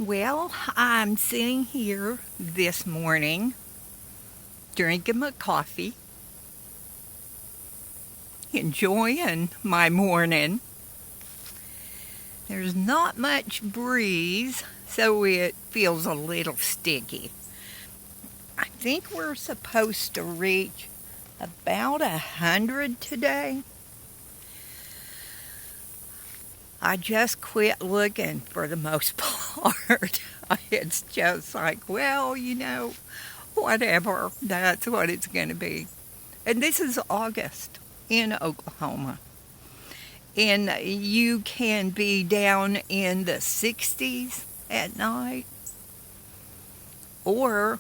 Well, I'm sitting here this morning drinking my coffee, enjoying my morning. There's not much breeze, so it feels a little sticky. I think we're supposed to reach about 100 today. I just quit looking for the most part. It's just like, whatever. That's what it's going to be. And this is August in Oklahoma. And you can be down in the 60s at night, or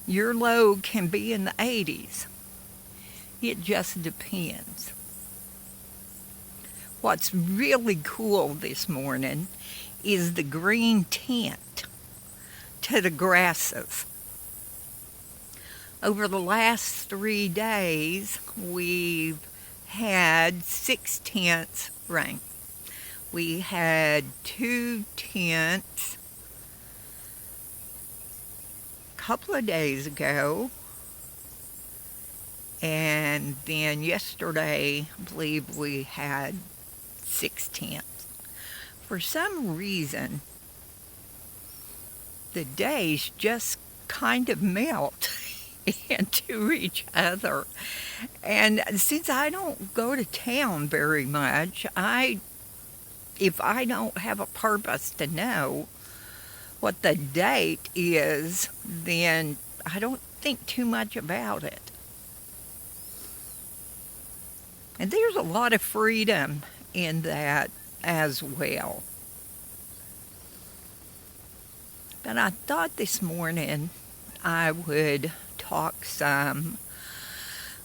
your low can be in the 80s. It just depends. What's really cool this morning is the green tint to the grasses. Over the last 3 days, we've had 6 tenths rain. We had 2 tenths a couple of days ago. And then yesterday, I believe we had 6 tenths. For some reason, the days just kind of melt into each other. And since I don't go to town very much, if I don't have a purpose to know what the date is, then I don't think too much about it. And there's a lot of freedom in that as well. But I thought this morning I would talk some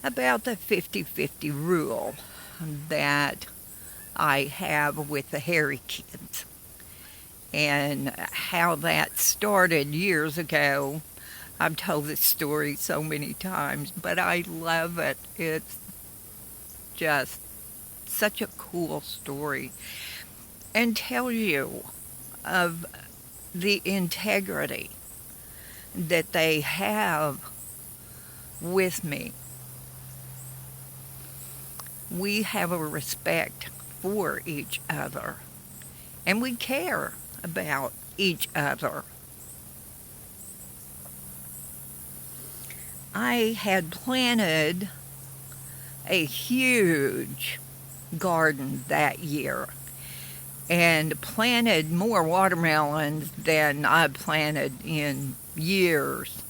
about the 50-50 rule that I have with the hairy kids and how that started years ago. I've told this story so many times, but I love it. It's just such a cool story and tells you of the integrity that they have with me. We have a respect for each other, and we care about each other. I had planted a huge garden that year and planted more watermelons than I planted in years,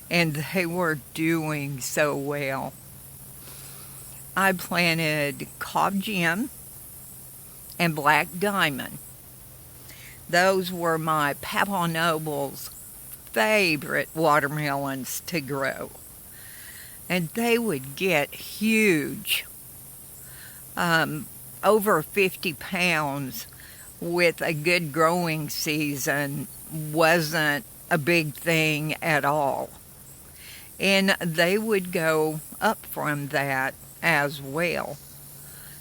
and they were doing so well. I planted Cobb Gem and Black Diamond. Those were my Papa Noble's favorite watermelons to grow. And they would get huge, over 50 pounds with a good growing season wasn't a big thing at all. And they would go up from that as well.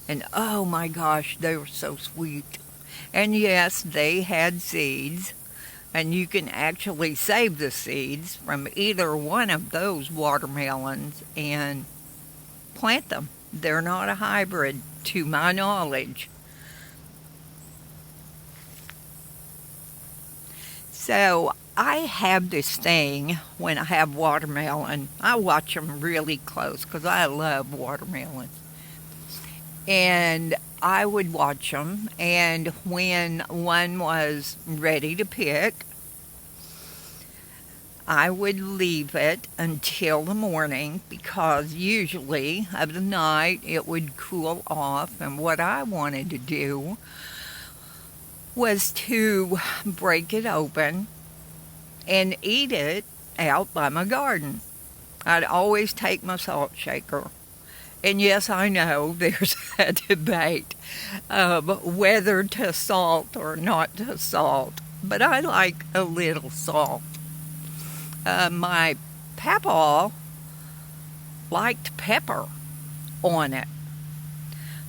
And oh my gosh, they were so sweet. And yes, they had seeds. And you can actually save the seeds from either one of those watermelons and plant them. They're not a hybrid, to my knowledge. So I have this thing when I have watermelon. I watch them really close because I love watermelons. And I would watch them, and when one was ready to pick, I would leave it until the morning because usually of the night it would cool off, and what I wanted to do was to break it open and eat it out by my garden. I'd always take my salt shaker. And yes, I know there's a debate of whether to salt or not to salt, but I like a little salt. My papa liked pepper on it.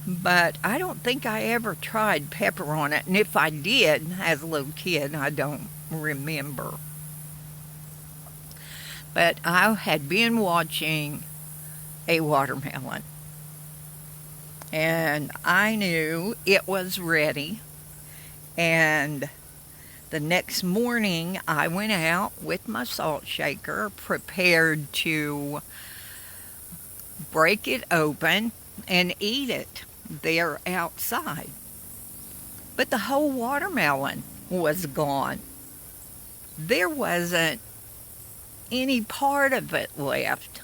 but I don't think I ever tried pepper on it. And if I did as a little kid, I don't remember. But I had been watching a watermelon, and I knew it was ready. And the next morning, I went out with my salt shaker, prepared to break it open and eat it there outside. But the whole watermelon was gone. There wasn't any part of it left.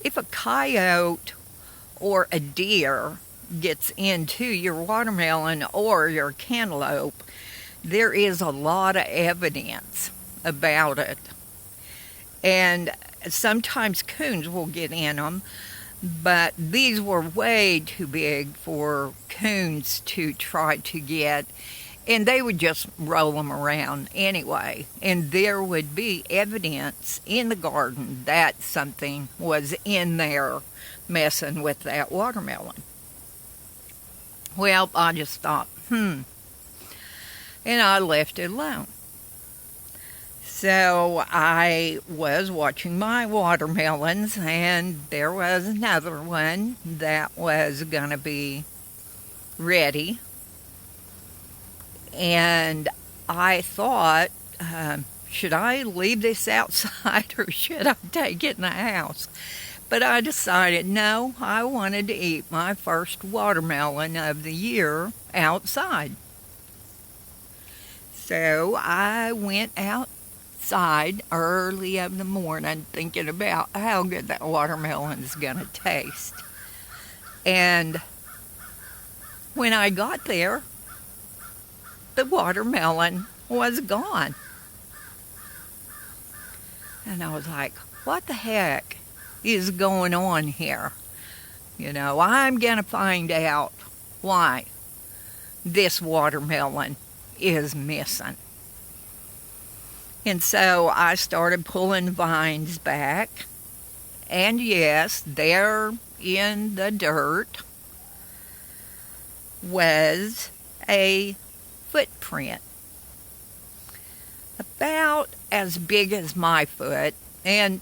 If a coyote or a deer gets into your watermelon or your cantaloupe, there is a lot of evidence about it. And sometimes coons will get in them, but these were way too big for coons to try to get, and they would just roll them around anyway. And there would be evidence in the garden that something was in there messing with that watermelon. Well, I just thought, and I left it alone. So I was watching my watermelons, and there was another one that was going to be ready. And I thought, should I leave this outside or should I take it in the house? But I decided, no, I wanted to eat my first watermelon of the year outside. So I went outside early of the morning thinking about how good that watermelon is going to taste. And when I got there, the watermelon was gone. And I was like, what the heck is going on here? I'm going to find out why this watermelon is missing. And so I started pulling vines back. And yes, there in the dirt was a footprint about as big as my foot, and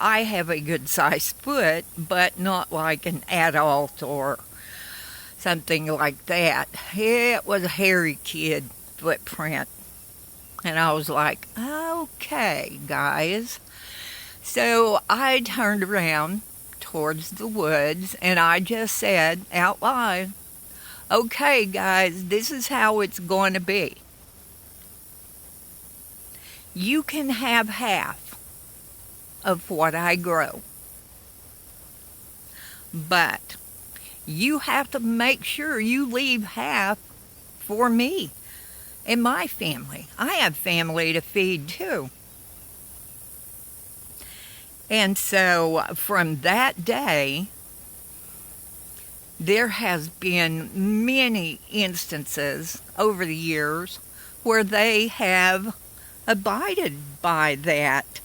I have a good sized foot, but not like an adult or something like that. It was a hairy kid footprint. And I was like, okay, guys. So I turned around towards the woods and I just said out loud, okay, guys, this is how it's going to be. You can have half of what I grow, but you have to make sure you leave half for me and my family. I have family to feed too. And so from that day, there has been many instances over the years where they have abided by that.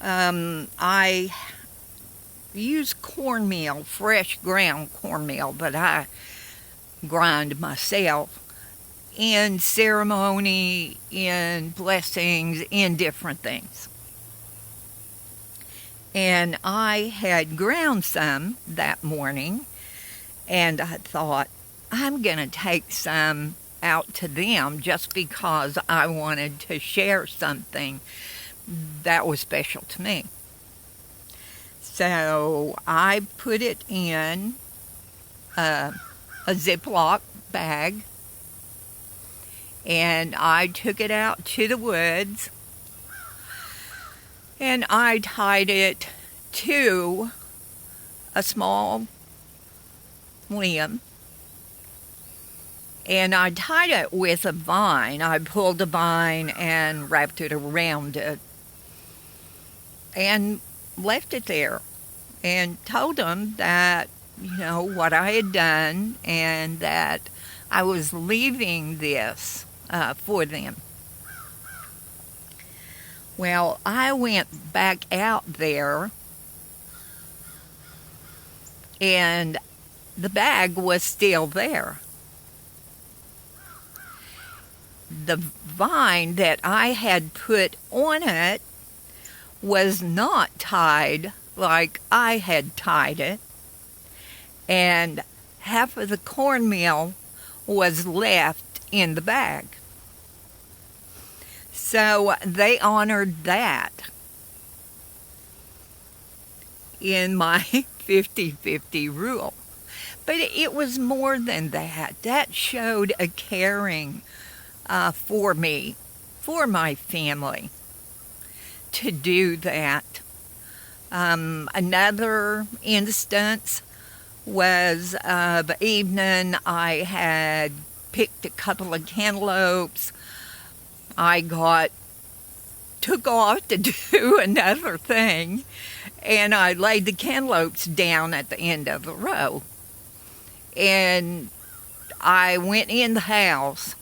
I use cornmeal, fresh ground cornmeal, that I grind myself, in ceremony, in blessings, in different things. And I had ground some that morning, and I thought, I'm going to take some out to them just because I wanted to share something that was special to me. So I put it in a Ziploc bag, and I took it out to the woods, and I tied it to a small limb, and I tied it with a vine. I pulled a vine and wrapped it around it and left it there and told them that, what I had done and that I was leaving this for them. Well, I went back out there, and the bag was still there. The vine that I had put on it was not tied like I had tied it, and half of the cornmeal was left in the bag. So they honored that in my 50-50 rule. But it was more than that. That showed a caring for me, for my family, to do that. Another instance was the evening I had picked a couple of cantaloupes. I took off to do another thing, and I laid the cantaloupes down at the end of the row. And I went in the house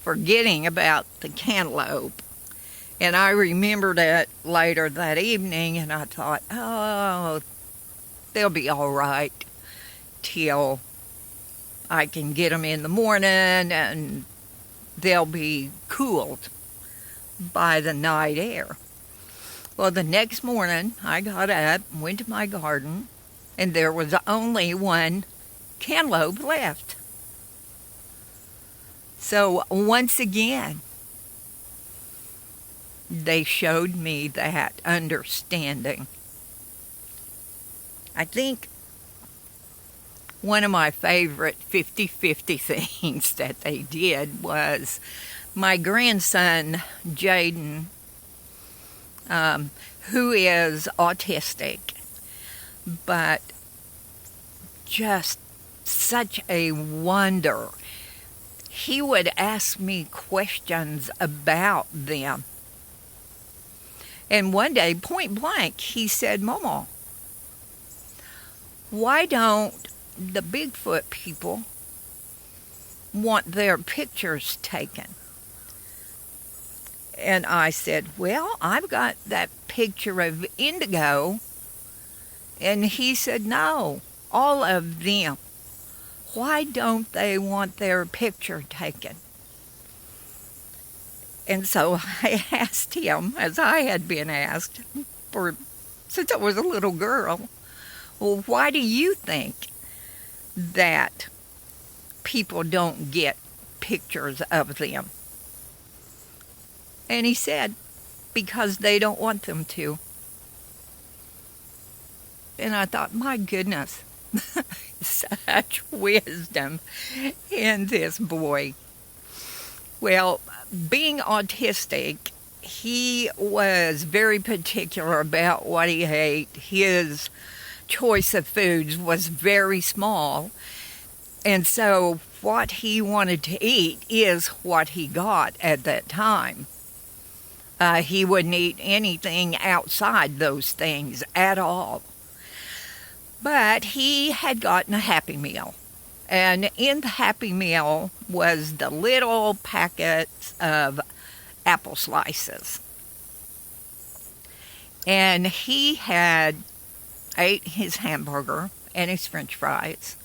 forgetting about the cantaloupe. And I remembered it later that evening, and I thought, oh, they'll be all right till I can get them in the morning, and they'll be cooled by the night air. Well, the next morning, I got up and went to my garden, and there was only one cantaloupe left. So once again, they showed me that understanding. I think one of my favorite 50-50 things that they did was my grandson, Jaden, who is autistic, but just such a wonder. He would ask me questions about them. And one day, point blank, he said, Mama, why don't the Bigfoot people want their pictures taken? And I said, well, I've got that picture of Indigo. And he said, no, all of them. Why don't they want their picture taken? And so I asked him, as I had been asked since I was a little girl, well, why do you think that people don't get pictures of them? And he said, because they don't want them to. And I thought, my goodness, such wisdom in this boy. Well, being autistic, he was very particular about what he ate. His choice of foods was very small. And so what he wanted to eat is what he got at that time. He wouldn't eat anything outside those things at all. But he had gotten a Happy Meal. And in the Happy Meal was the little packets of apple slices. And he had ate his hamburger and his French fries.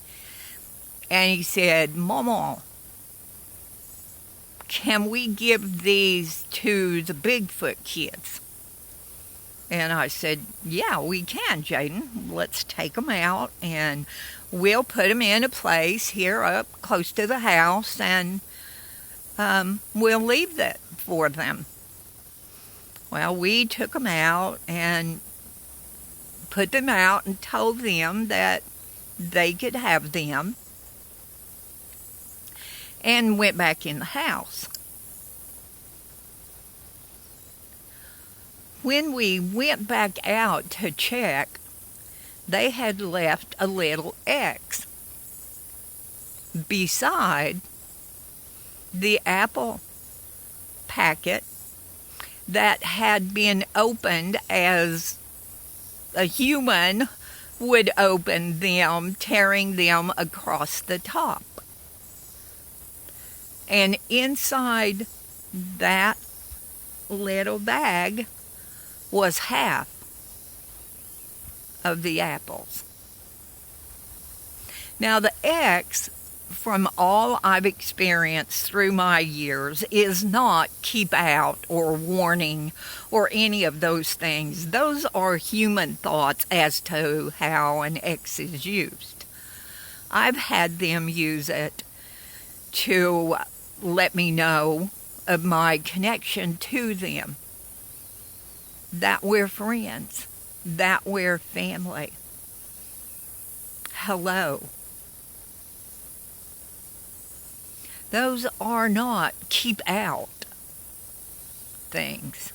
And he said, Mama, can we give these to the Bigfoot kids? And I said, yeah, we can, Jaden. Let's take them out and we'll put them in a place here up close to the house, and we'll leave that for them. Well, we took them out and put them out and told them that they could have them, and went back in the house. When we went back out to check, they had left a little X beside the apple packet that had been opened as a human would open them, tearing them across the top. And inside that little bag was half of the apples. Now, the X, from all I've experienced through my years, is not keep out or warning or any of those things. Those are human thoughts as to how an X is used. I've had them use it to let me know of my connection to them, that we're friends, that we're family. Hello. Those are not keep out things.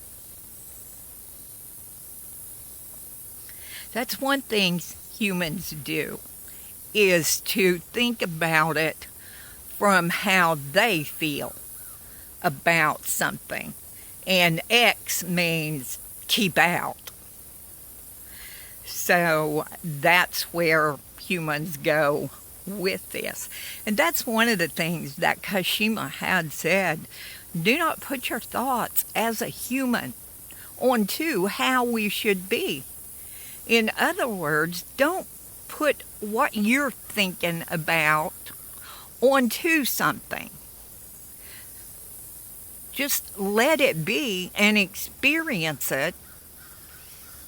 That's one thing humans do, is to think about it from how they feel about something. And X means keep out. So that's where humans go with this. And that's one of the things that Kashima had said. Do not put your thoughts as a human onto how we should be. In other words, don't put what you're thinking about onto something. Just let it be and experience it,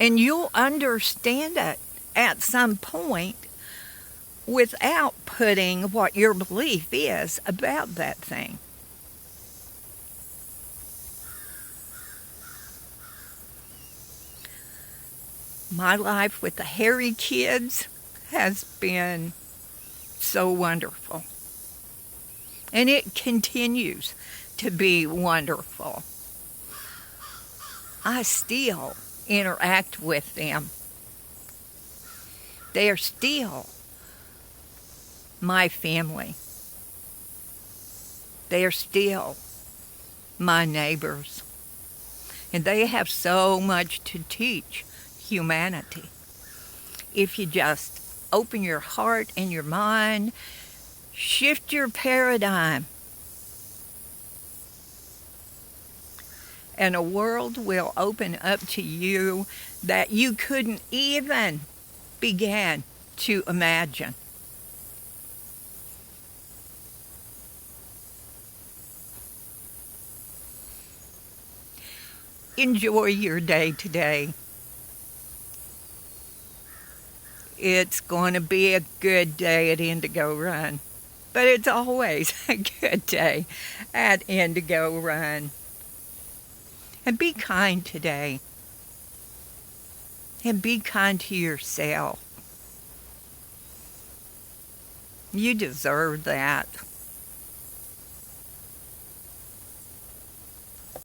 and you'll understand it at some point without putting what your belief is about that thing. My life with the hairy kids has been so wonderful. And it continues to be wonderful. I still interact with them. They are still my family. They are still my neighbors. And they have so much to teach humanity. If you just open your heart and your mind, shift your paradigm, and a world will open up to you that you couldn't even begin to imagine. Enjoy your day today. It's going to be a good day at Indigo Run, but it's always a good day at Indigo Run. And be kind today. And be kind to yourself. You deserve that.